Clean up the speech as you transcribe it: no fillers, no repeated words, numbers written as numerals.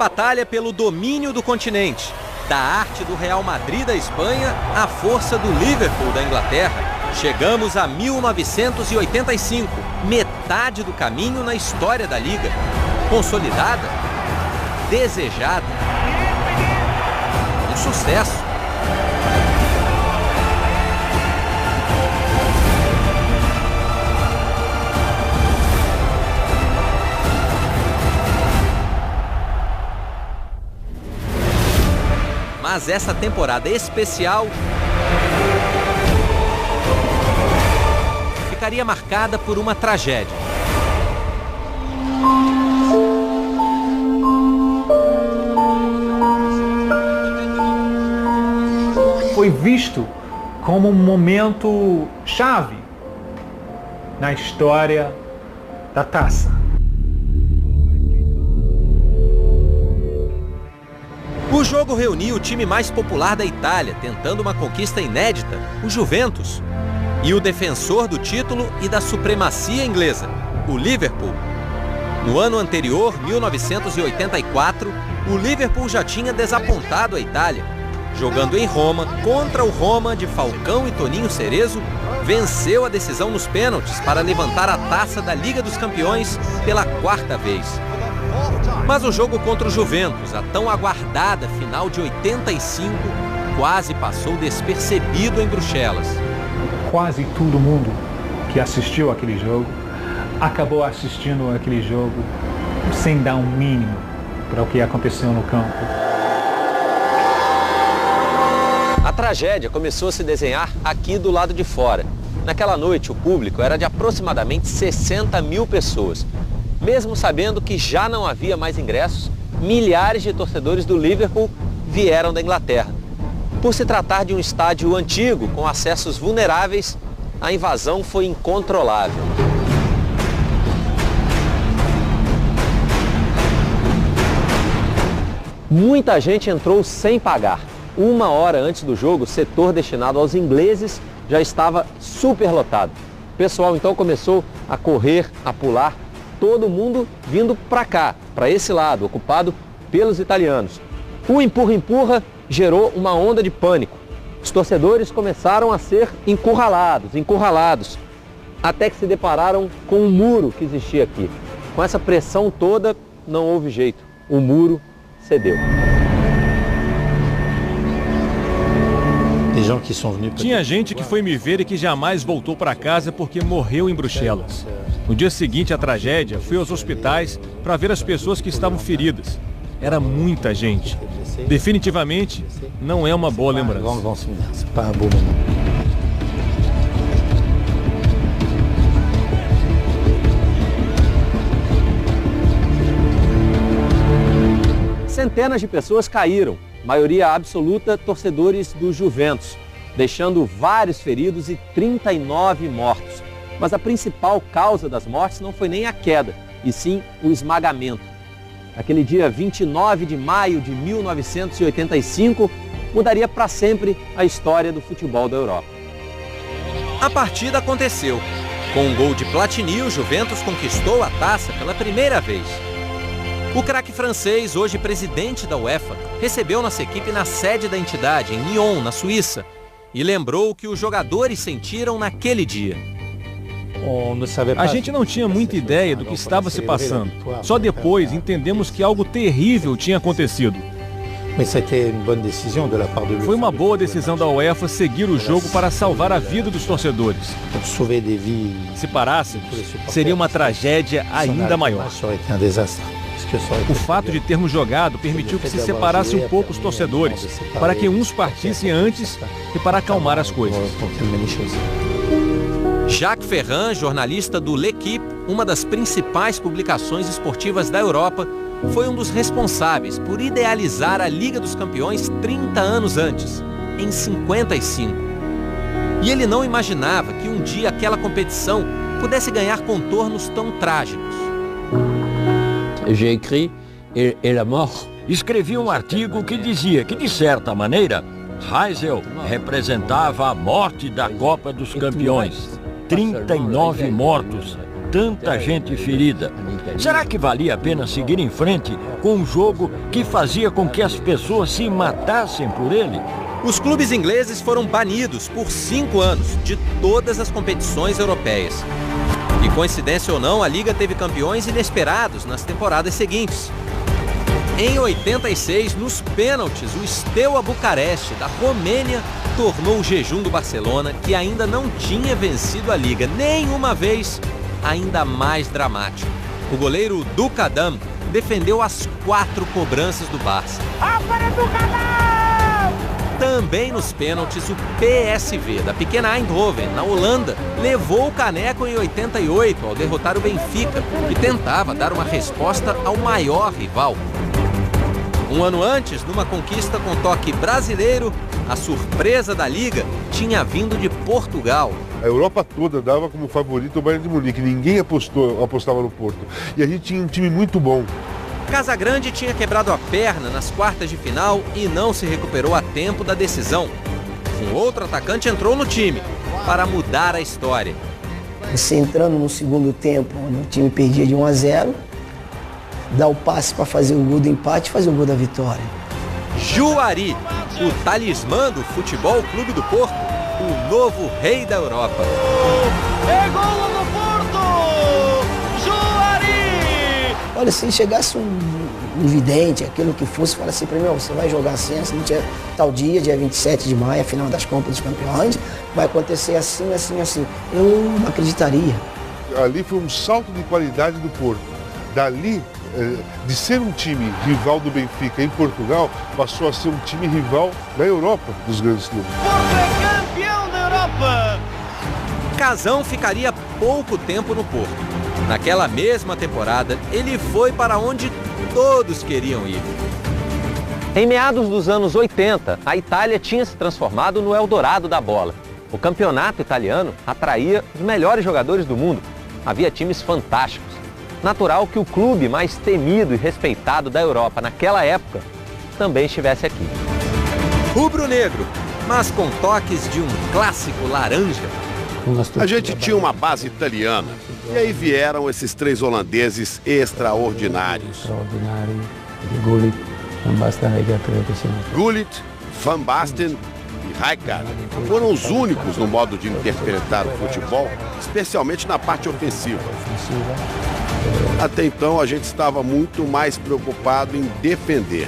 batalha pelo domínio do continente, da arte do Real Madrid da Espanha à força do Liverpool da Inglaterra. Chegamos a 1985, metade do caminho na história da Liga. Consolidada, desejada, um sucesso. Mas essa temporada especial ficaria marcada por uma tragédia. Foi visto como um momento chave na história da taça. O jogo reuniu o time mais popular da Itália, tentando uma conquista inédita, o Juventus, e o defensor do título e da supremacia inglesa, o Liverpool. No ano anterior, 1984, o Liverpool já tinha desapontado a Itália. Jogando em Roma, contra o Roma de Falcão e Toninho Cerezo, venceu a decisão nos pênaltis para levantar a taça da Liga dos Campeões pela 4ª vez. Mas o jogo contra o Juventus, a tão aguardada final de 85, quase passou despercebido em Bruxelas. Quase todo mundo que assistiu aquele jogo acabou assistindo aquele jogo sem dar um mínimo para o que aconteceu no campo. A tragédia começou a se desenhar aqui do lado de fora. Naquela noite, o público era de aproximadamente 60 mil pessoas. Mesmo sabendo que já não havia mais ingressos, milhares de torcedores do Liverpool vieram da Inglaterra. Por se tratar de um estádio antigo, com acessos vulneráveis, a invasão foi incontrolável. Muita gente entrou sem pagar. 1 hora antes do jogo, o setor destinado aos ingleses já estava superlotado. O pessoal então começou a correr, a pular, todo mundo vindo para cá, para esse lado, ocupado pelos italianos. O empurra-empurra gerou uma onda de pânico. Os torcedores começaram a ser encurralados, até que se depararam com um muro que existia aqui. Com essa pressão toda, não houve jeito. O muro cedeu. Tinha gente que foi me ver e que jamais voltou para casa porque morreu em Bruxelas. No dia seguinte à tragédia, fui aos hospitais para ver as pessoas que estavam feridas. Era muita gente. Definitivamente, não é uma boa lembrança. Centenas de pessoas caíram, maioria absoluta torcedores do Juventus, deixando vários feridos e 39 mortos. Mas a principal causa das mortes não foi nem a queda, e sim o esmagamento. Aquele dia 29 de maio de 1985 mudaria para sempre a história do futebol da Europa. A partida aconteceu. Com um gol de Platini, o Juventus conquistou a taça pela primeira vez. O craque francês, hoje presidente da UEFA, recebeu nossa equipe na sede da entidade, em Lyon, na Suíça, e lembrou o que os jogadores sentiram naquele dia. A gente não tinha muita ideia do que estava se passando. Só depois entendemos que algo terrível tinha acontecido. Foi uma boa decisão da UEFA seguir o jogo para salvar a vida dos torcedores. Se parássemos, seria uma tragédia ainda maior. O fato de termos jogado permitiu que se separasse um pouco os torcedores, para que uns partissem antes e para acalmar as coisas. Jacques Ferrand, jornalista do L'Équipe, uma das principais publicações esportivas da Europa, foi um dos responsáveis por idealizar a Liga dos Campeões 30 anos antes, em 55. E ele não imaginava que um dia aquela competição pudesse ganhar contornos tão trágicos. Escrevi um artigo que dizia que, de certa maneira, Heysel representava a morte da Copa dos Campeões. 39 mortos tanta gente ferida. Será que valia a pena seguir em frente com um jogo que fazia com que as pessoas se matassem por ele? Os clubes ingleses foram banidos por 5 anos de todas as competições europeias. E coincidência ou não, a Liga teve campeões inesperados nas temporadas seguintes. Em 86, nos pênaltis, o Steaua Bucareste, da Romênia, tornou o jejum do Barcelona, que ainda não tinha vencido a Liga nenhuma vez, ainda mais dramático. O goleiro Dukadam defendeu as 4 cobranças do Barça. Também nos pênaltis, o PSV, da pequena Eindhoven, na Holanda, levou o caneco em 88 ao derrotar o Benfica, que tentava dar uma resposta ao maior rival. Um ano antes, numa conquista com toque brasileiro, a surpresa da Liga tinha vindo de Portugal. A Europa toda dava como favorito o Bayern de Munique, ninguém apostava no Porto. E a gente tinha um time muito bom. Casagrande tinha quebrado a perna nas quartas de final e não se recuperou a tempo da decisão. Um outro atacante entrou no time para mudar a história. Você entrando no segundo tempo, onde o time perdia de 1-0, dá o passe para fazer o gol do empate e fazer o gol da vitória. Juari, o talismã do Futebol Clube do Porto, o novo rei da Europa. É gol do Porto! Juari! Olha, se chegasse um vidente, aquilo que fosse, fala assim para mim, você vai jogar assim, assim, tal dia 27 de maio, a final das Copas dos Campeões, vai acontecer assim, assim, assim. Eu não acreditaria. Ali foi um salto de qualidade do Porto. Dali, de ser um time rival do Benfica em Portugal, passou a ser um time rival da Europa, dos grandes clubes. Porto é campeão da Europa! Casão ficaria pouco tempo no Porto. Naquela mesma temporada, ele foi para onde todos queriam ir. Em meados dos anos 80, a Itália tinha se transformado no Eldorado da bola. O campeonato italiano atraía os melhores jogadores do mundo. Havia times fantásticos. Natural que o clube mais temido e respeitado da Europa naquela época também estivesse aqui. Rubro-negro, mas com toques de um clássico laranja. A gente tinha uma base italiana e aí vieram esses 3 holandeses extraordinários. Gullit, Van Basten e Rijkaard foram os únicos no modo de interpretar o futebol, especialmente na parte ofensiva. Até então a gente estava muito mais preocupado em defender.